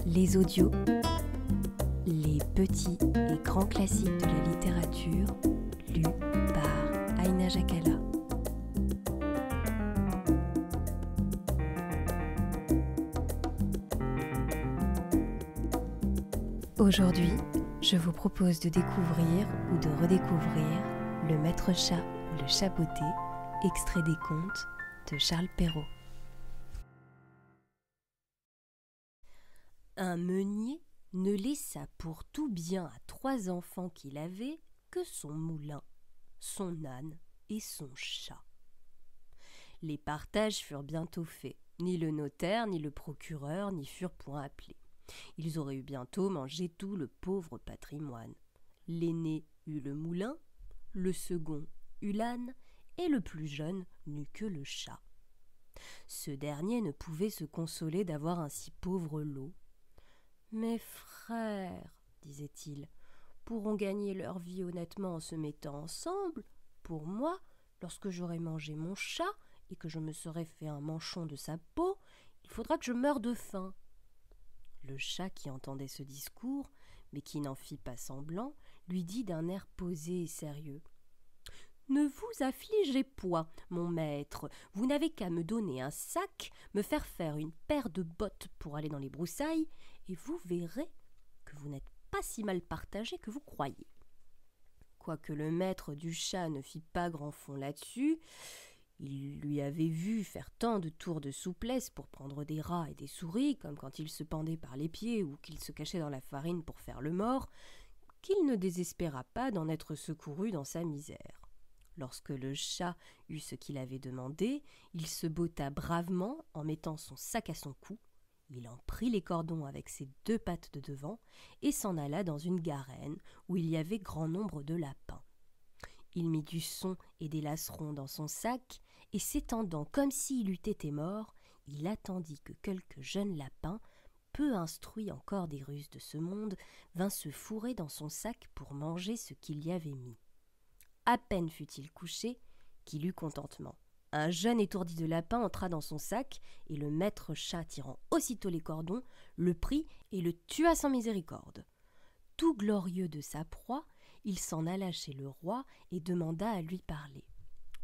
Les audios, les petits et grands classiques de la littérature, lus par Aïna Jakala. Aujourd'hui, je vous propose de découvrir ou de redécouvrir Le Maître Chat ou le Chat Botté, extrait des contes de Charles Perrault. Un meunier ne laissa pour tout bien à 3 enfants qu'il avait que son moulin, son âne et son chat. Les partages furent bientôt faits. Ni le notaire, ni le procureur n'y furent point appelés. Ils auraient eu bientôt mangé tout le pauvre patrimoine. L'aîné eut le moulin, le second eut l'âne, et le plus jeune n'eut que le chat. Ce dernier ne pouvait se consoler d'avoir un si pauvre lot. « Mes frères, disait-il, pourront gagner leur vie honnêtement en se mettant ensemble. Pour moi, lorsque j'aurai mangé mon chat et que je me serai fait un manchon de sa peau, il faudra que je meure de faim. » Le chat, qui entendait ce discours, mais qui n'en fit pas semblant, lui dit d'un air posé et sérieux : « Ne vous affligez point, mon maître, vous n'avez qu'à me donner un sac, me faire faire une paire de bottes pour aller dans les broussailles, et vous verrez que vous n'êtes pas si mal partagé que vous croyez. » Quoique le maître du chat ne fît pas grand fond là-dessus, il lui avait vu faire tant de tours de souplesse pour prendre des rats et des souris, comme quand il se pendait par les pieds ou qu'il se cachait dans la farine pour faire le mort, qu'il ne désespéra pas d'en être secouru dans sa misère. Lorsque le chat eut ce qu'il avait demandé, il se botta bravement en mettant son sac à son cou. Il en prit les cordons avec ses 2 pattes de devant et s'en alla dans une garenne où il y avait grand nombre de lapins. Il mit du son et des lacerons dans son sac et s'étendant comme s'il eût été mort, il attendit que quelque jeune lapin, peu instruit encore des ruses de ce monde, vint se fourrer dans son sac pour manger ce qu'il y avait mis. À peine fut-il couché qu'il eut contentement. Un jeune étourdi de lapin entra dans son sac, et le maître chat, tirant aussitôt les cordons, le prit et le tua sans miséricorde. Tout glorieux de sa proie, il s'en alla chez le roi et demanda à lui parler.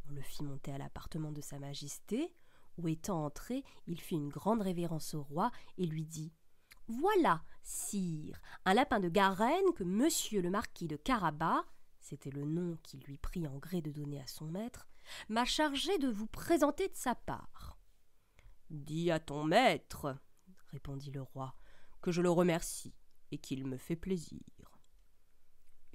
On le fit monter à l'appartement de sa majesté, où étant entré, il fit une grande révérence au roi et lui dit : « Voilà, sire, un lapin de Garenne que monsieur le marquis de Carabas, c'était le nom qu'il lui prit en gré de donner à son maître, m'a chargé de vous présenter de sa part. »« Dis à ton maître, répondit le roi, que je le remercie et qu'il me fait plaisir. »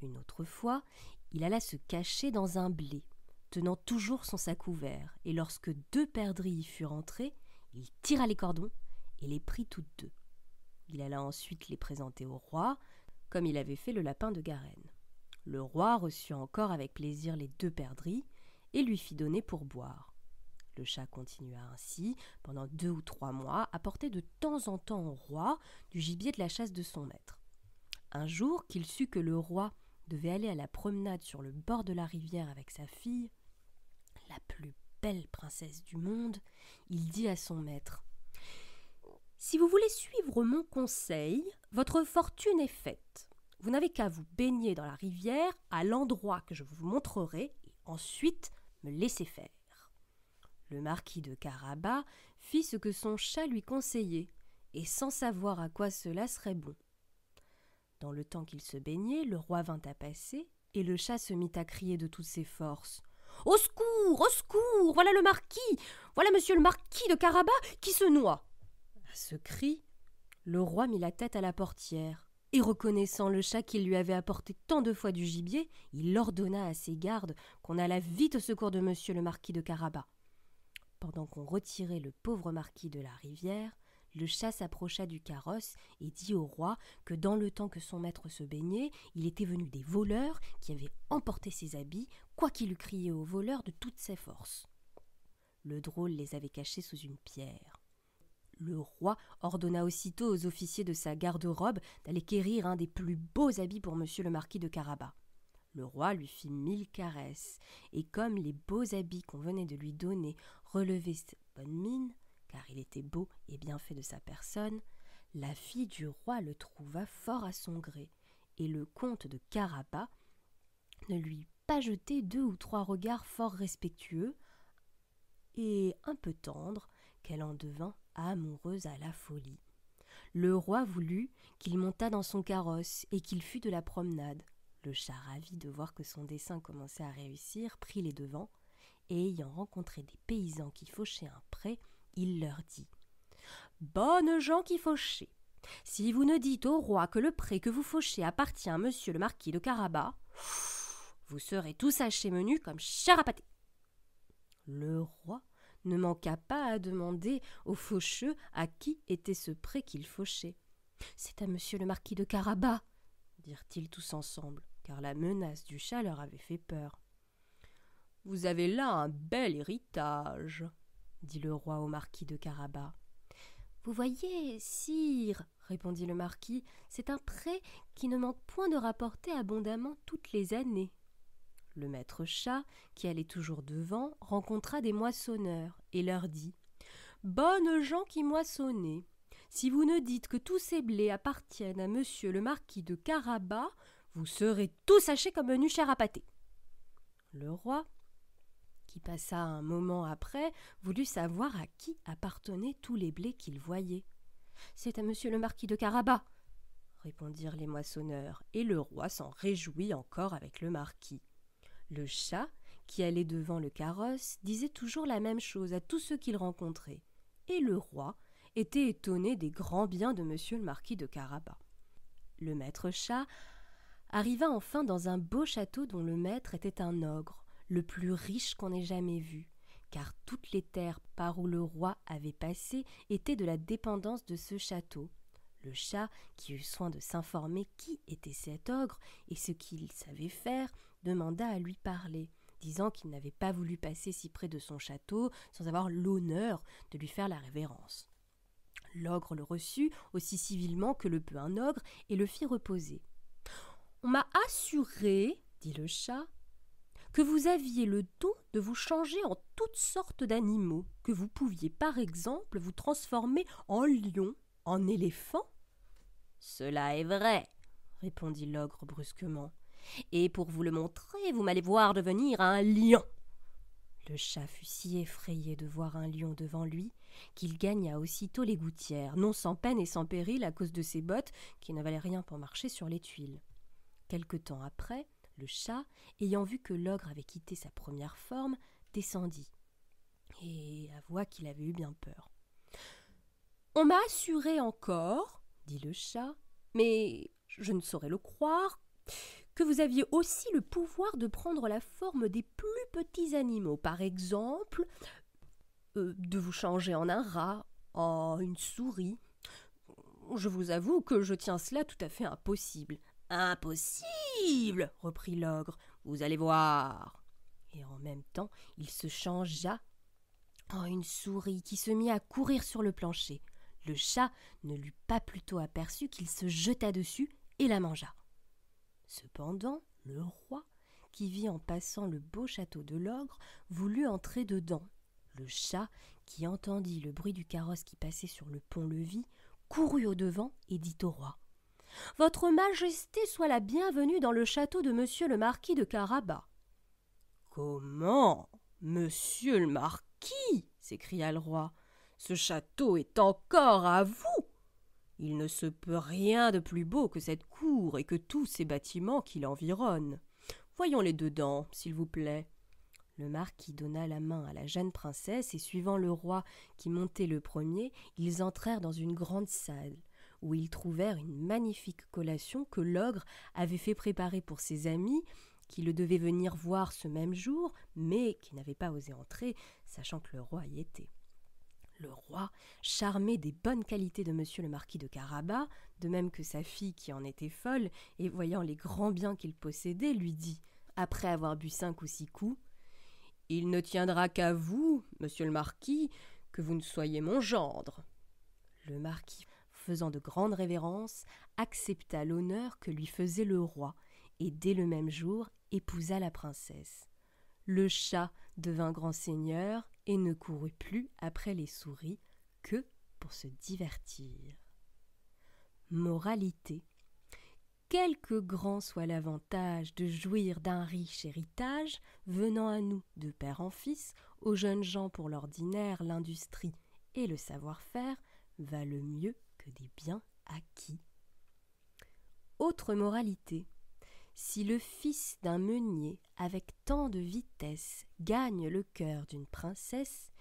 Une autre fois, il alla se cacher dans un blé, tenant toujours son sac ouvert, et lorsque 2 perdrix y furent entrées, il tira les cordons et les prit toutes 2. Il alla ensuite les présenter au roi, comme il avait fait le lapin de Garenne. Le roi reçut encore avec plaisir les 2 perdrix et lui fit donner pour boire. Le chat continua ainsi pendant 2 ou 3 mois à porter de temps en temps au roi du gibier de la chasse de son maître. Un jour qu'il sut que le roi devait aller à la promenade sur le bord de la rivière avec sa fille, la plus belle princesse du monde, il dit à son maître : « Si vous voulez suivre mon conseil, votre fortune est faite. Vous n'avez qu'à vous baigner dans la rivière à l'endroit que je vous montrerai et ensuite me laisser faire. » Le marquis de Carabas fit ce que son chat lui conseillait et sans savoir à quoi cela serait bon. Dans le temps qu'il se baignait, le roi vint à passer et le chat se mit à crier de toutes ses forces : « Au secours, au secours, voilà le marquis, voilà monsieur le marquis de Carabas qui se noie !» À ce cri, le roi mit la tête à la portière. Et reconnaissant le chat qui lui avait apporté tant de fois du gibier, il ordonna à ses gardes qu'on allât vite au secours de monsieur le marquis de Carabas. Pendant qu'on retirait le pauvre marquis de la rivière, le chat s'approcha du carrosse et dit au roi que dans le temps que son maître se baignait, il était venu des voleurs qui avaient emporté ses habits, quoiqu'il eût crié aux voleurs de toutes ses forces. Le drôle les avait cachés sous une pierre. Le roi ordonna aussitôt aux officiers de sa garde-robe d'aller quérir un des plus beaux habits pour monsieur le marquis de Carabas. Le roi lui fit 1000 caresses, et comme les beaux habits qu'on venait de lui donner relevaient sa bonne mine, car il était beau et bien fait de sa personne, la fille du roi le trouva fort à son gré, et le comte de Carabas ne lui eut pas jeté 2 ou 3 regards fort respectueux et un peu tendres, qu'elle en devint amoureuse à la folie. Le roi voulut qu'il montât dans son carrosse et qu'il fût de la promenade. Le chat, ravi de voir que son dessein commençait à réussir, prit les devants, et ayant rencontré des paysans qui fauchaient un pré, il leur dit « Bonnes gens qui fauchez, si vous ne dites au roi que le pré que vous fauchez appartient à monsieur le marquis de Carabas, vous serez tous hachés menus comme chair à pâté. » Le roi ne manqua pas à demander aux faucheux à qui était ce pré qu'il fauchait. « C'est à monsieur le marquis de Carabas, » dirent-ils tous ensemble, car la menace du chat leur avait fait peur. « Vous avez là un bel héritage, » dit le roi au marquis de Carabas. « Vous voyez, sire, » répondit le marquis, « c'est un pré qui ne manque point de rapporter abondamment toutes les années. » Le maître chat, qui allait toujours devant, rencontra des moissonneurs et leur dit « Bonnes gens qui moissonnez, si vous ne dites que tous ces blés appartiennent à monsieur le marquis de Carabas, vous serez tous hachés comme une chair à pâté. » Le roi, qui passa un moment après, voulut savoir à qui appartenaient tous les blés qu'il voyait. « C'est à monsieur le marquis de Carabas, » répondirent les moissonneurs, et le roi s'en réjouit encore avec le marquis. Le chat, qui allait devant le carrosse, disait toujours la même chose à tous ceux qu'il rencontrait, et le roi était étonné des grands biens de monsieur le marquis de Carabas. Le maître chat arriva enfin dans un beau château dont le maître était un ogre, le plus riche qu'on ait jamais vu, car toutes les terres par où le roi avait passé étaient de la dépendance de ce château. Le chat, qui eut soin de s'informer qui était cet ogre et ce qu'il savait faire, demanda à lui parler, disant qu'il n'avait pas voulu passer si près de son château sans avoir l'honneur de lui faire la révérence. L'ogre le reçut aussi civilement que le peut un ogre et le fit reposer. « On m'a assuré, dit le chat, que vous aviez le don de vous changer en toutes sortes d'animaux, que vous pouviez par exemple vous transformer en lion, en éléphant. »« Cela est vrai, répondit l'ogre brusquement, et pour vous le montrer, vous m'allez voir devenir un lion. » Le chat fut si effrayé de voir un lion devant lui qu'il gagna aussitôt les gouttières, non sans peine et sans péril à cause de ses bottes qui ne valaient rien pour marcher sur les tuiles. Quelque temps après, le chat, ayant vu que l'ogre avait quitté sa première forme, descendit et avoua qu'il avait eu bien peur. « On m'a assuré encore, dit le chat, mais je ne saurais le croire, que vous aviez aussi le pouvoir de prendre la forme des plus petits animaux, par exemple, de vous changer en un rat, en une souris. Je vous avoue que je tiens cela tout à fait impossible. »« Impossible !» reprit l'ogre. « Vous allez voir. » Et en même temps, il se changea en une souris qui se mit à courir sur le plancher. Le chat ne l'eut pas plutôt aperçu qu'il se jeta dessus et la mangea. Cependant, le roi, qui vit en passant le beau château de l'ogre, voulut entrer dedans. Le chat, qui entendit le bruit du carrosse qui passait sur le pont-levis, courut au-devant et dit au roi : « Votre Majesté soit la bienvenue dans le château de monsieur le marquis de Carabas. »« Comment, monsieur le marquis ?» s'écria le roi. « Ce château est encore à vous. Il ne se peut rien de plus beau que cette cour et que tous ces bâtiments qui l'environnent. Voyons-les dedans, s'il vous plaît. » Le marquis donna la main à la jeune princesse et, suivant le roi qui montait le premier, ils entrèrent dans une grande salle où ils trouvèrent une magnifique collation que l'ogre avait fait préparer pour ses amis qui le devaient venir voir ce même jour, mais qui n'avaient pas osé entrer, sachant que le roi y était. Le roi, charmé des bonnes qualités de monsieur le marquis de Carabas, de même que sa fille qui en était folle, et voyant les grands biens qu'il possédait, lui dit, après avoir bu 5 ou 6 coups, « Il ne tiendra qu'à vous, monsieur le marquis, que vous ne soyez mon gendre. » Le marquis, faisant de grandes révérences, accepta l'honneur que lui faisait le roi, et dès le même jour épousa la princesse. Le chat devint grand seigneur et ne courut plus après les souris que pour se divertir. Moralité. Quelque grand soit l'avantage de jouir d'un riche héritage, venant à nous de père en fils, aux jeunes gens pour l'ordinaire, l'industrie et le savoir-faire valent mieux que des biens acquis. Autre moralité. Si le fils d'un meunier, avec tant de vitesse, gagne le cœur d'une princesse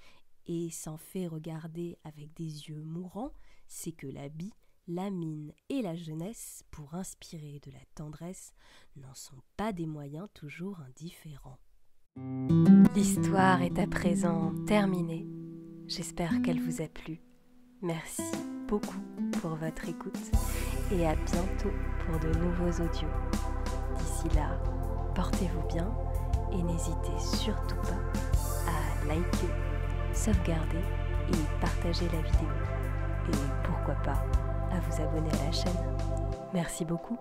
et s'en fait regarder avec des yeux mourants, c'est que l'habit, la mine et la jeunesse, pour inspirer de la tendresse, n'en sont pas des moyens toujours indifférents. L'histoire est à présent terminée. J'espère qu'elle vous a plu. Merci beaucoup pour votre écoute et à bientôt pour de nouveaux audios. D'ici là, portez-vous bien et n'hésitez surtout pas à liker, sauvegarder et partager la vidéo. Et pourquoi pas à vous abonner à la chaîne. Merci beaucoup.